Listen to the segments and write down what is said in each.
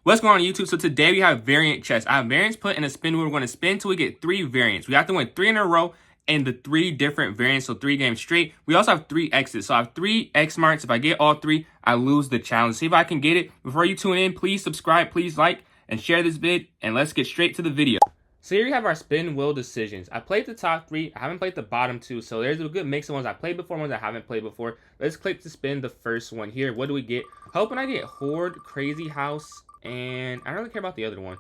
What's going on YouTube? So today we have variant chess. I have variants put in a spin wheel. We're going to spin till we get 3 variants. We have to win 3 in a row and the 3 different variants, so 3 games straight. We also have 3 X's. So I have 3 X marks. If I get all 3, I lose the challenge. See if I can get it. Before you tune in, please subscribe, please like, and share this vid. And let's get straight to the video. So here we have our spin wheel decisions. I played the top 3. I haven't played the bottom 2. So there's a good mix of ones I played before, ones I haven't played before. Let's click to spin the first one here. What do we get? Hoping I get Horde, Crazy House, and I don't really care about the other one.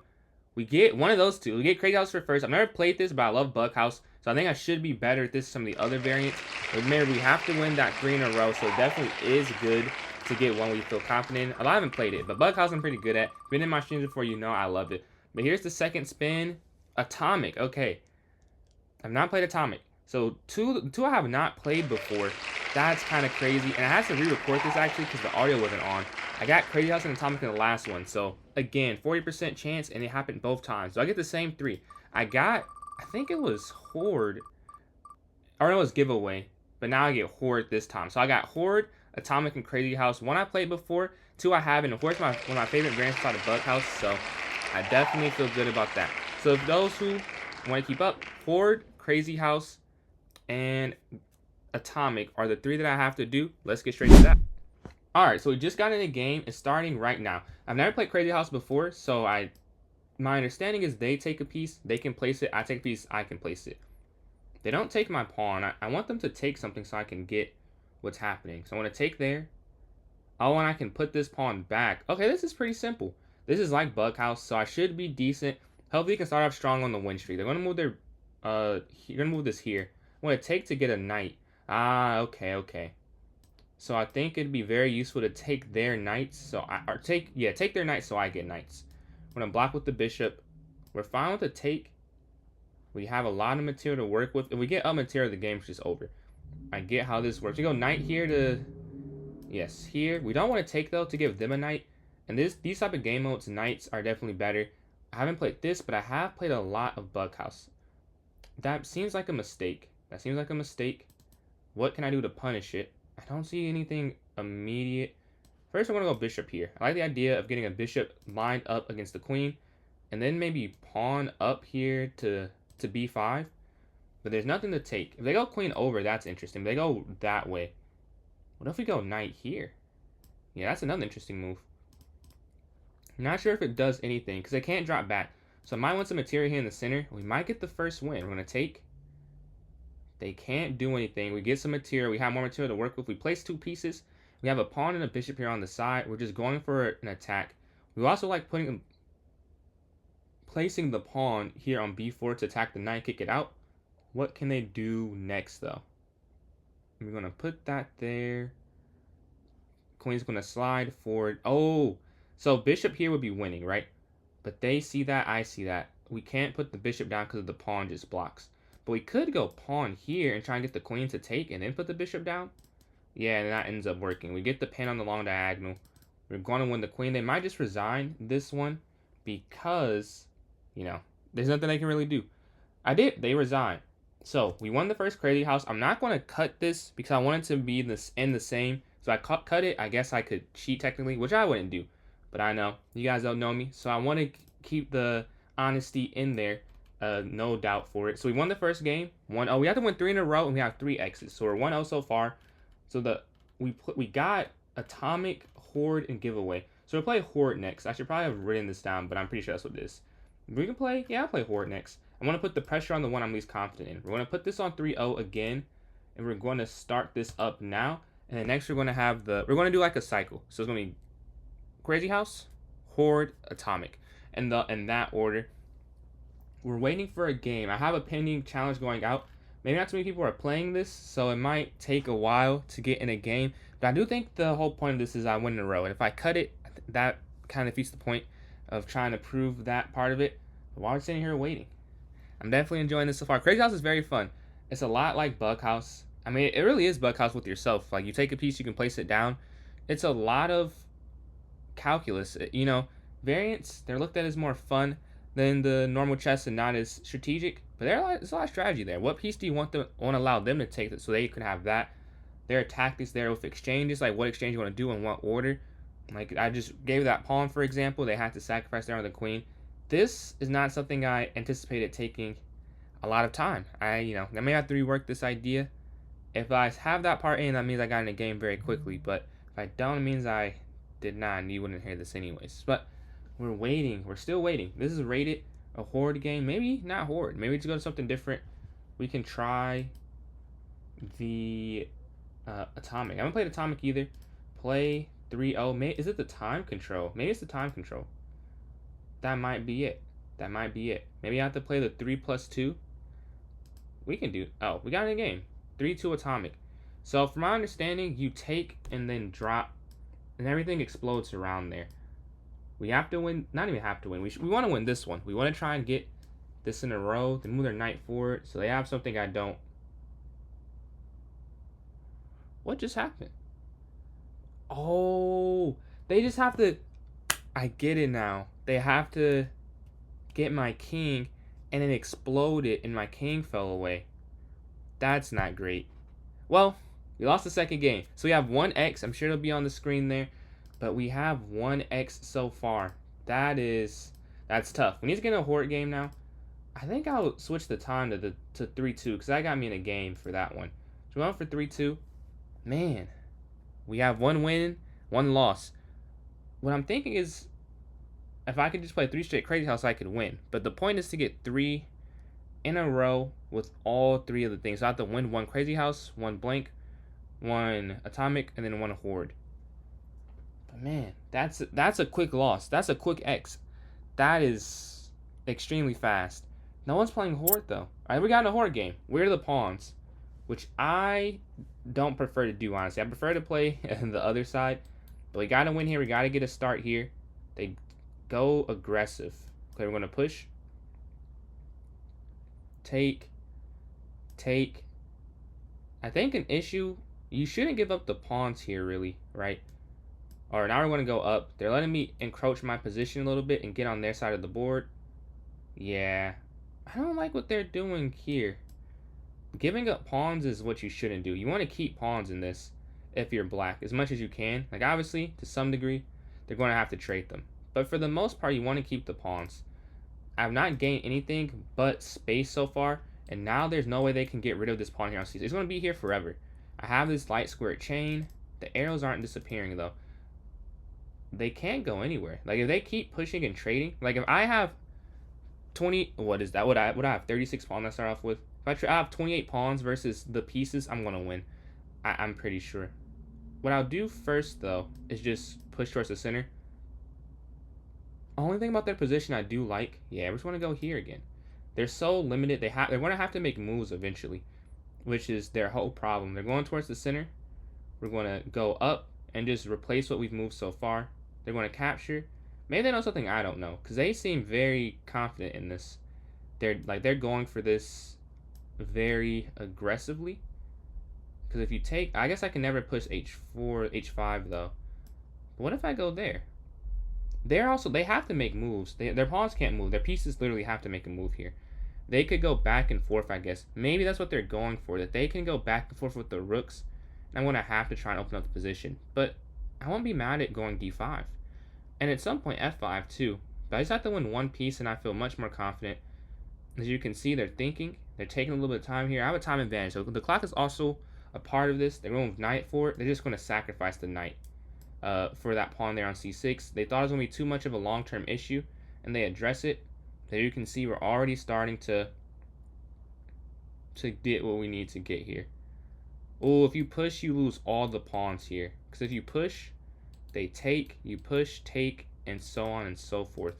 We get one of those two. We get Crazy House for first. I've never played this, but I love Bug House. So I think I should be better at this than some of the other variants. But remember, we have to win that 3 in a row. So it definitely is good to get one we feel confident in. I haven't played it, but Bug House I'm pretty good at. Been in my streams before, you know I love it. But here's the second spin. Atomic. Okay. I've not played Atomic. So two I have not played before. That's kind of crazy. And I had to re-record this actually because the audio wasn't on. I got Crazy House and Atomic in the last one. So again, 40% chance, and it happened both times. So I get the same 3. I think it was Horde. Or it was Giveaway. But now I get Horde this time. So I got Horde, Atomic, and Crazy House. 1 I played before. 2 I haven't. Of course, one of my favorite variants outside of Bug House. So I definitely feel good about that. So if those who want to keep up, Horde, Crazy House, and Atomic are the 3 that I have to do. Let's get straight to that. Alright, so we just got in the game. It's starting right now. I've never played Crazy House before, so my understanding is they take a piece, they can place it. I take a piece, I can place it. They don't take my pawn. I want them to take something so I can get what's happening. So I want to take there. Oh, and I can put this pawn back. Okay, this is pretty simple. This is like Bug House, so I should be decent. Hopefully, you can start off strong on the win streak. They're going to move their, you're going to move this here. I want to take to get a knight. Ah, okay. So I think it'd be very useful to take their knights. So take their knights so I get knights. I'm going to block with the bishop. We're fine with the take. We have a lot of material to work with. If we get up material, the game's just over. I get how this works. We go knight here to, yes, here. We don't want to take, though, to give them a knight. And these type of game modes, knights are definitely better. I haven't played this, but I have played a lot of Bug House. That seems like a mistake. What can I do to punish it? I don't see anything immediate. First, I'm going to go bishop here. I like the idea of getting a bishop lined up against the queen. And then maybe pawn up here to b5. But there's nothing to take. If they go queen over, that's interesting. If they go that way. What if we go knight here? Yeah, that's another interesting move. Not sure if it does anything because they can't drop back. So I might want some material here in the center. We might get the first win. We're going to take. They can't do anything. We get some material. We have more material to work with. We place 2 pieces. We have a pawn and a bishop here on the side. We're just going for an attack. We also like placing the pawn here on b4 to attack the knight, kick it out. What can they do next, though? We're going to put that there. Queen's going to slide forward. Oh, so bishop here would be winning, right? But they see that, I see that. We can't put the bishop down because the pawn just blocks. But we could go pawn here and try and get the queen to take and then put the bishop down. Yeah, and that ends up working. We get the pin on the long diagonal. We're going to win the queen. They might just resign this one because, you know, there's nothing they can really do. They resign. So we won the first Crazy House. I'm not going to cut this because I want it to be in the same. So I cut it. I guess I could cheat technically, which I wouldn't do. But I know. You guys don't know me. So I want to keep the honesty in there. No doubt for it. So we won the first game. 1-0. We have to win 3 in a row, and we have 3 X's. So we're 1-0 so far. So we got Atomic, Horde, and Giveaway. So we'll play Horde next. I should probably have written this down, but I'm pretty sure that's what it is. We can play, yeah, I'll play Horde next. I want to put the pressure on the one I'm least confident in. We're going to put this on 3-0 again, and we're going to start this up now. And then next we're going to have we're going to do like a cycle. So it's going to be Crazy House, Horde, Atomic, and in that order. We're waiting for a game. I have a pending challenge going out. Maybe not too many people are playing this, so it might take a while to get in a game. But I do think the whole point of this is I win in a row. And if I cut it, that kind of defeats the point of trying to prove that part of it. But while we're sitting here waiting, I'm definitely enjoying this so far. Crazy House is very fun. It's a lot like Bug House. I mean, it really is Bug House with yourself. Like, you take a piece, you can place it down. It's a lot of calculus. You know, variants, they're looked at as more fun than the normal chess and not as strategic. But there's a lot of strategy there. What piece do you want to allow them to take so they could have that? There are tactics there with exchanges, like what exchange you want to do in what order. Like, I just gave that pawn, for example. They had to sacrifice there on the queen. This is not something I anticipated taking a lot of time. I may have to rework this idea. If I have that part in, that means I got in the game very quickly. But if I don't, it means I did not, and you wouldn't hear this anyways. But we're waiting. We're still waiting. This is rated a horde game. Maybe not horde. Maybe to go to something different. We can try the atomic. I haven't played atomic either. Play 3-0. Is it the time control? Maybe it's the time control. That might be it. That might be it. Maybe I have to play the 3+2. We can do. Oh, we got in the game. 3-2 atomic. So from my understanding, you take and then drop, and everything explodes around there. We have to win. Not even have to win. We want to win this one. We want to try and get this in a row. Then move their knight forward, so they have something I don't. What just happened? Oh, they just have to. I get it now. They have to get my king, and it exploded, and my king fell away. That's not great. Well, we lost the second game. So we have 1x. I'm sure it'll be on the screen there. But we have 1x so far. That's tough. We need to get in a horde game now. I think I'll switch the time to 3-2 because that got me in a game for that one. So we went for 3-2. Man, we have 1 win, 1 loss. What I'm thinking is if I could just play 3 straight crazy house, I could win. But the point is to get 3 in a row with all 3 of the things. So I have to win 1 crazy house, 1 blank, 1 atomic, and then 1 horde. But man, that's a quick loss. That's a quick X. That is extremely fast. No one's playing horde though. All right, we got in a horde game. We're the pawns, which I don't prefer to do, honestly. I prefer to play on the other side. But we got to win here. We got to get a start here. They go aggressive. Okay, we're going to push. Take. I think an issue, you shouldn't give up the pawns here, really, right? All right, now we're going to go up. They're letting me encroach my position a little bit and get on their side of the board. Yeah, I don't like what they're doing here. Giving up pawns is what you shouldn't do. You want to keep pawns in this if you're black as much as you can. Like, obviously, to some degree, they're going to have to trade them. But for the most part, you want to keep the pawns. I've not gained anything but space so far, and now there's no way they can get rid of this pawn here on c6. It's going to be here forever. I have this light square chain. The arrows aren't disappearing, though. They can't go anywhere. Like, if they keep pushing and trading, like, if I have 20, what is that? What I have 36 pawns I start off with. If I have 28 pawns versus the pieces, I'm going to win. I'm pretty sure. What I'll do first, though, is just push towards the center. Only thing about their position I do like, yeah, we just want to go here again. They're so limited. They're going to have to make moves eventually, which is their whole problem. They're going towards the center. We're going to go up and just replace what we've moved so far. They're going to capture. Maybe they know something I don't know, because they seem very confident in this. They're going for this very aggressively. Because if you take, I guess I can never push h4, h5 though. But what if I go there? They have to make moves. Their pawns can't move. Their pieces literally have to make a move here. They could go back and forth, I guess. Maybe that's what they're going for, that they can go back and forth with the rooks. And I'm going to have to try and open up the position. But I won't be mad at going d5. And at some point f5 too. But I just have to win 1 piece and I feel much more confident. As you can see, they're thinking. They're taking a little bit of time here. I have a time advantage. So the clock is also a part of this. They're going with knight for it. They're just going to sacrifice the knight for that pawn there on c6. They thought it was going to be too much of a long-term issue, and they address it. There you can see we're already starting to get what we need to get here. Oh, if you push, you lose all the pawns here. Because if you push, they take, you push, take, and so on and so forth.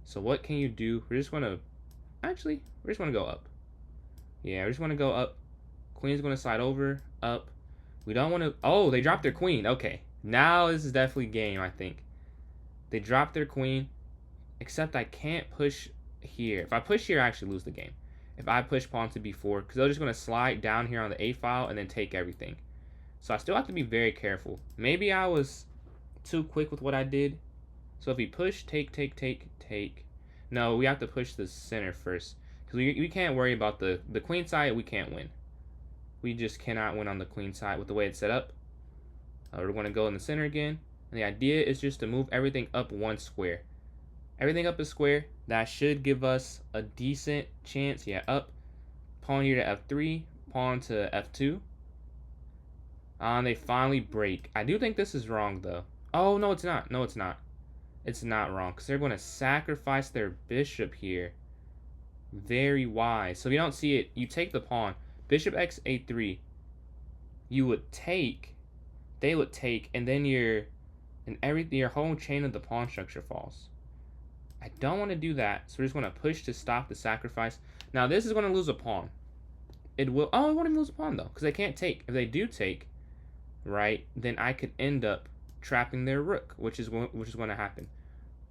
So what can you do? We're just going to go up. Yeah, we just want to go up. Queen's going to slide over, up. We don't want to... Oh, they dropped their queen. Okay. Now this is definitely game, I think. They dropped their queen. Except I can't push here. If I push here, I actually lose the game. If I push pawn to b4. Because they're just going to slide down here on the a file and then take everything. So I still have to be very careful. Maybe I was too quick with what I did. So if we push, take. No, we have to push the center first. Because we can't worry about the queen side. We can't win. We just cannot win on the queen side with the way it's set up. We're going to go in the center again. And the idea is just to move everything up one square. Everything up a square. That should give us a decent chance. Yeah, up. Pawn here to f3. Pawn to f2. They finally break. I do think this is wrong, though. Oh, no, it's not. No, it's not. It's not wrong, because they're going to sacrifice their bishop here. Very wise. So if you don't see it, you take the pawn. Bishop x a3. You would take. They would take, and then your whole chain of the pawn structure falls. I don't want to do that, so we're just going to push to stop the sacrifice. Now, this is going to lose a pawn. It will. Oh, it won't even lose a pawn, though, because they can't take. If they do take, right, then I could end up trapping their rook, which is going to happen.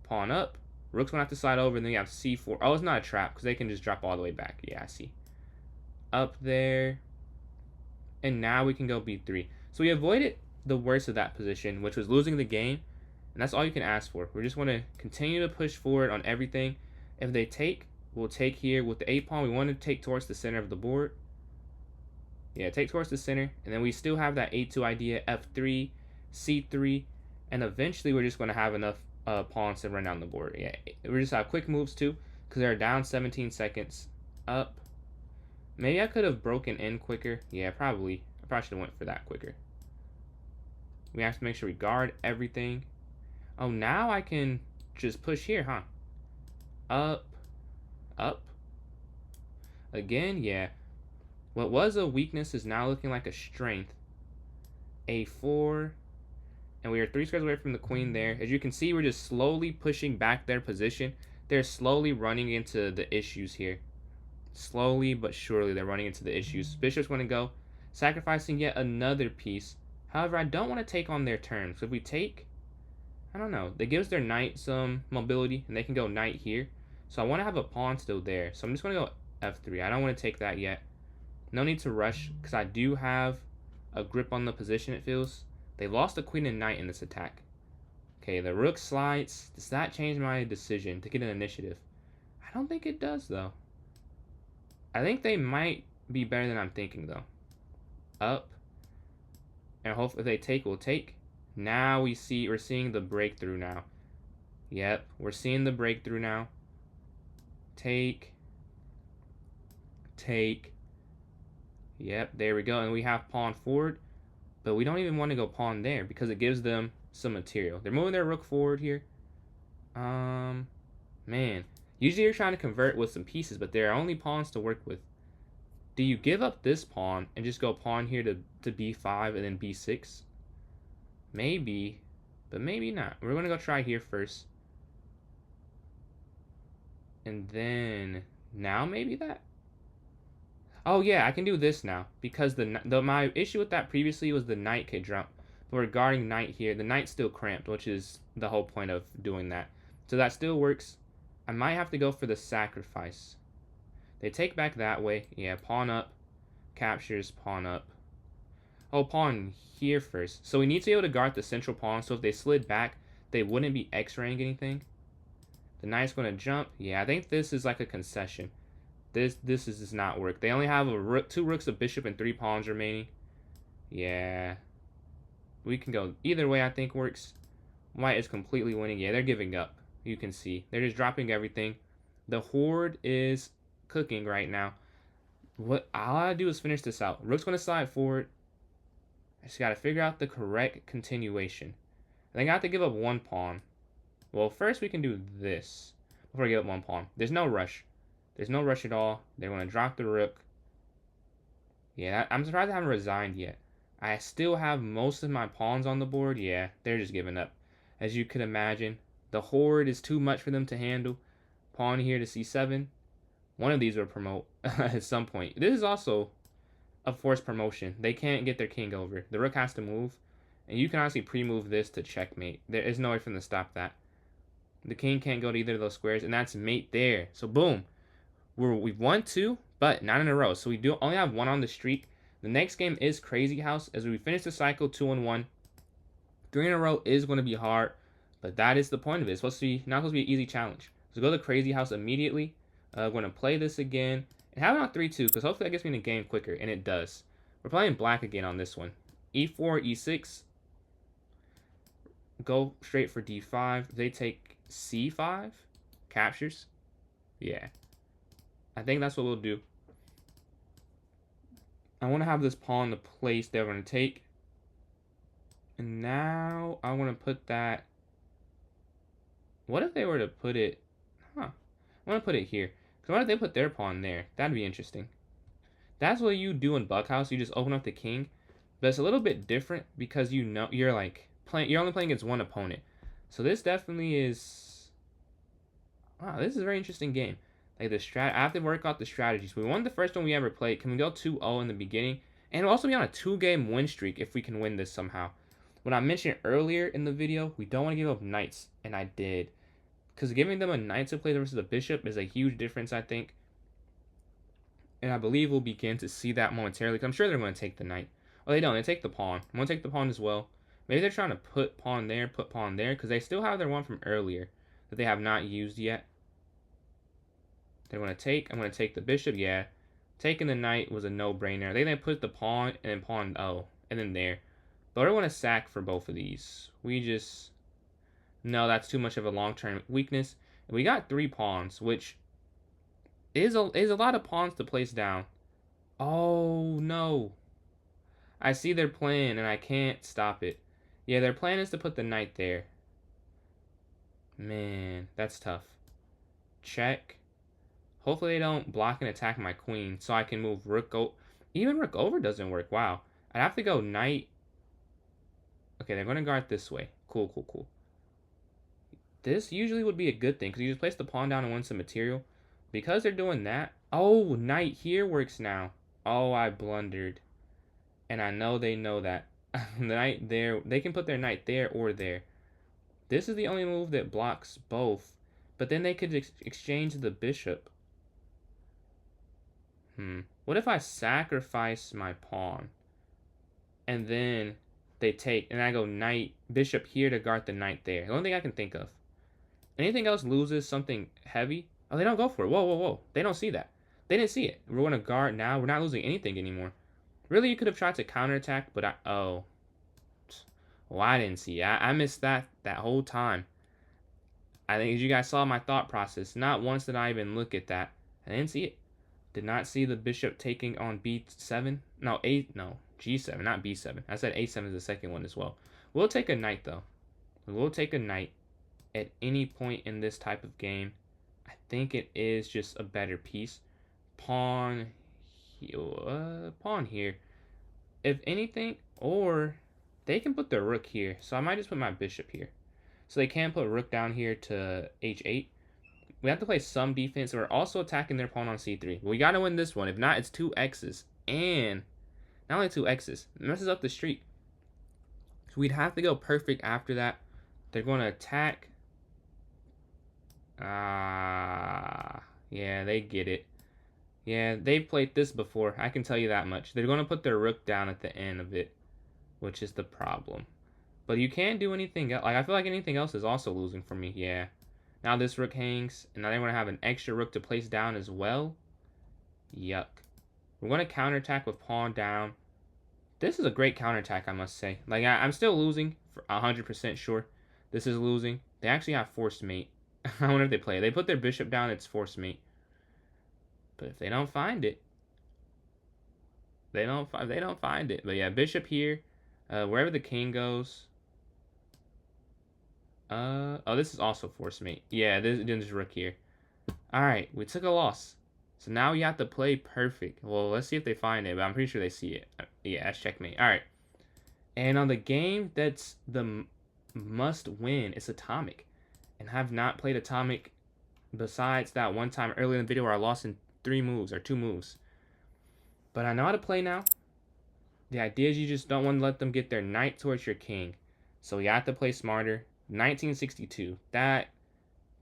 Pawn up. Rook's going to have to slide over, and then you have c4. Oh, it's not a trap, because they can just drop all the way back. Yeah, I see. Up there. And now we can go b3. So we avoided the worst of that position, which was losing the game. And that's all you can ask for. We just want to continue to push forward on everything. If they take, we'll take here with the a-pawn. We want to take towards the center of the board. Yeah, take towards the center. And then we still have that a2 idea, f3, c3. And eventually we're just going to have enough pawns to run down the board. Yeah, we just have quick moves too, because they're down 17 seconds. Up. Maybe I could have broken in quicker. Yeah, probably. I probably should have went for that quicker. We have to make sure we guard everything. Oh, now I can just push here, huh? Up. Up. Again, yeah. What was a weakness is now looking like a strength. a4. And we are 3 squares away from the queen there. As you can see, we're just slowly pushing back their position. They're slowly running into the issues here. Slowly but surely, they're running into the issues. Bishop's going to go, sacrificing yet another piece. However, I don't want to take on their turn. So if we take, I don't know. That gives their knight some mobility, and they can go knight here. So I want to have a pawn still there. So I'm just going to go f3. I don't want to take that yet. No need to rush, because I do have a grip on the position, it feels. They lost the queen and knight in this attack. Okay, the rook slides. Does that change my decision to get an initiative? I don't think it does, though. I think they might be better than I'm thinking, though. Up. And hopefully if they take, we'll take. Now we're seeing the breakthrough now. Yep, we're seeing the breakthrough now. Take. Take. Yep, there we go. And we have pawn forward. But we don't even want to go pawn there, because it gives them some material. They're moving their rook forward here. Man. Usually you're trying to convert with some pieces, but there are only pawns to work with. Do you give up this pawn and just go pawn here to b5 and then b6? Maybe, but maybe not. We're going to go try here first. And then, now maybe that? Oh yeah, I can do this now, because my issue with that previously was the knight could jump. But regarding knight here, the knight's still cramped, which is the whole point of doing that. So that still works. I might have to go for the sacrifice. They take back that way. Yeah, pawn up. Captures, pawn up. Oh, pawn here first. So we need to be able to guard the central pawn, so if they slid back, they wouldn't be x-raying anything. The knight's going to jump. Yeah, I think this is like a concession. This does not work. They only have a rook, 2 rooks, a bishop, and 3 pawns remaining. Yeah. We can go either way, I think works. White is completely winning. Yeah, they're giving up. You can see. They're just dropping everything. The horde is cooking right now. What all I do is finish this out. Rook's going to slide forward. I just got to figure out the correct continuation. I think I have to give up 1 pawn. Well, first we can do this before I give up 1 pawn. There's no rush. There's no rush at all. They're going to drop the rook. Yeah, I'm surprised I haven't resigned yet. I still have most of my pawns on the board. Yeah, they're just giving up. As you could imagine, the horde is too much for them to handle. Pawn here to c7. One of these will promote at some point. This is also a forced promotion. They can't get their king over. The rook has to move. And you can honestly pre-move this to checkmate. There is no way for them to stop that. The king can't go to either of those squares. And that's mate there. So boom. We've won 2, but not in a row. So we do only have 1 on the streak. The next game is Crazy House. As we finish the cycle 2-1. 3 in a row is going to be hard. But that is the point of it. It's not supposed to be an easy challenge. So go to Crazy House immediately. I'm going to play this again. And have it on 3-2, because hopefully that gets me in the game quicker. And it does. We're playing black again on this one. e4, e6. go straight for d5. If they take c5, captures. Yeah. I think that's what we'll do. I want to have this pawn the place they're going to take. And now I want to put that. What if they were to put it? Huh. I want to put it here. Because what if they put their pawn there? That'd be interesting. That's what you do in Buckhouse. You just open up the king. But it's a little bit different because you know you're like playing. You're only playing against one opponent. So this definitely is. Wow, this is a very interesting game. Like the strat, I have to work out the strategies. We won the first one we ever played. Can we go 2-0 in the beginning? And we'll also be on a 2-game win streak if we can win this somehow. When I mentioned earlier in the video, we don't want to give up knights, and I did. Because giving them a knight to play versus a bishop is a huge difference, I think. And I believe we'll begin to see that momentarily. Because I'm sure they're going to take the knight. Oh, they don't. They take the pawn. I'm going to take the pawn as well. Maybe they're trying to put pawn there, because they still have their one from earlier that they have not used yet. They're going to take. I'm going to take the bishop. Yeah. Taking the knight was a no-brainer. They then put the pawn and then pawn. Oh, and then there. But I don't want to sack for both of these. We just... No, that's too much of a long-term weakness. And we got 3 pawns, which is a lot of pawns to place down. Oh, no. I see their plan, and I can't stop it. Yeah, their plan is to put the knight there. Man, that's tough. Check. Hopefully they don't block and attack my queen, so I can move rook over. Even rook over doesn't work. Wow. I'd have to go knight. Okay, they're going to guard this way. Cool, cool, cool. This usually would be a good thing, because you just place the pawn down and win some material. Because they're doing that... Oh, knight here works now. Oh, I blundered. And I know they know that. The knight there... They can put their knight there or there. This is the only move that blocks both. But then they could exchange the bishop. What if I sacrifice my pawn? And then they take... And I go knight, bishop here to guard the knight there. The only thing I can think of. Anything else loses something heavy? Oh, they don't go for it. Whoa, whoa, whoa. They don't see that. They didn't see it. We're going to guard now. We're not losing anything anymore. Really, you could have tried to counterattack, but oh. Well, I didn't see it. I missed that whole time. I think you guys saw my thought process. Not once did I even look at that. I didn't see it. Did not see the bishop taking on b7. No, g7, not b7. I said a7 is the second one as well. We'll take a knight, though. We'll take a knight at any point in this type of game. I think it is just a better piece. Pawn here. If anything, or they can put their rook here. So I might just put my bishop here. So they can put rook down here to h8. We have to play some defense. We're also attacking their pawn on c3. But we got to win this one. If not, it's 2 X's. And not only 2 X's. It messes up the streak. So we'd have to go perfect after that. They're going to attack. Yeah, they get it. Yeah, they've played this before. I can tell you that much. They're going to put their rook down at the end of it, which is the problem. But you can't do anything else. Like, I feel like anything else is also losing for me. Yeah. Now this rook hangs, and now they want to have an extra rook to place down as well. Yuck. We're going to counterattack with pawn down. This is a great counterattack, I must say. Like, I'm still losing, for 100% sure. This is losing. They actually have forced mate. I wonder if they play. They put their bishop down, it's forced mate. But if they don't find it, they don't find it. But yeah, bishop here, wherever the king goes. Oh, this is also forced mate. Yeah, this is rook here. All right, we took a loss. So now we have to play perfect. Well, let's see if they find it, but I'm pretty sure they see it. Yeah, that's checkmate. All right. And on the game that's the must win, it's Atomic. And I have not played Atomic besides that one time earlier in the video where I lost in 3 moves or 2 moves. But I know how to play now. The idea is you just don't want to let them get their knight towards your king. So you have to play smarter. 1962. That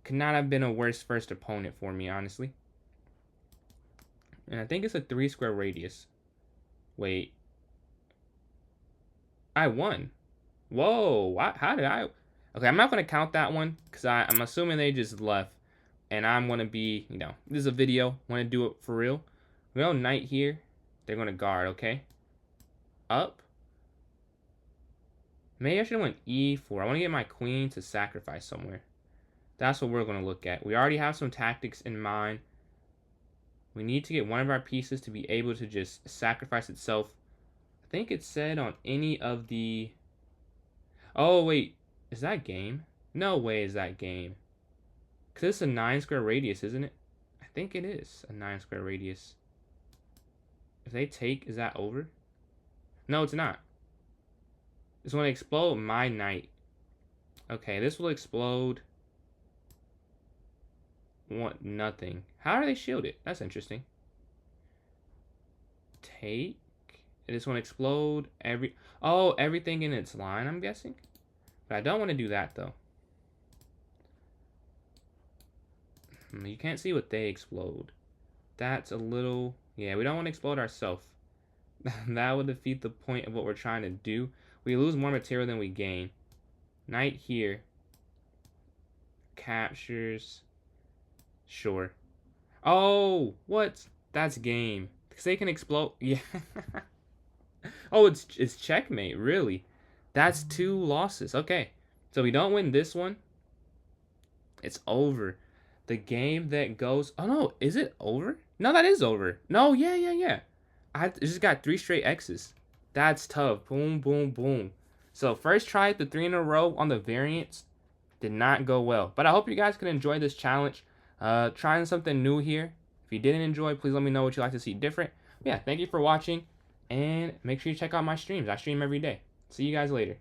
could not have been a worse first opponent for me, honestly. And I think it's a 3 square radius. Wait. I won. Whoa. How did I... Okay, I'm not going to count that one because I'm assuming they just left. And I'm going to be, this is a video. Want to do it for real. We go knight here. They're going to guard, okay? Up. Maybe I should have went e4. I want to get my queen to sacrifice somewhere. That's what we're going to look at. We already have some tactics in mind. We need to get one of our pieces to be able to just sacrifice itself. I think it said on any of the... Oh, wait. Is that game? No way is that game. Because it's a 9 square radius, isn't it? I think it is a 9 square radius. If they take, is that over? No, it's not. It's going to explode my knight. Okay, this will explode. Want nothing. How are they shielded? That's interesting. Take. It is going to explode everything in its line, I'm guessing. But I don't want to do that, though. You can't see what they explode. That's a little... Yeah, we don't want to explode ourselves. That would defeat the point of what we're trying to do. We lose more material than we gain. Knight here. Captures. Sure. Oh, what? That's game. Because they can explode. Yeah. Oh, it's checkmate, really. That's 2 losses. Okay. So we don't win this one. It's over. The game that goes... Oh, no. Is it over? No, that is over. No, yeah. I just got 3 straight X's. That's tough. Boom, boom, boom. So first try the 3 in a row on the variants did not go well. But I hope you guys can enjoy this challenge. Trying something new here. If you didn't enjoy, please let me know what you'd like to see different. But yeah, thank you for watching. And make sure you check out my streams. I stream every day. See you guys later.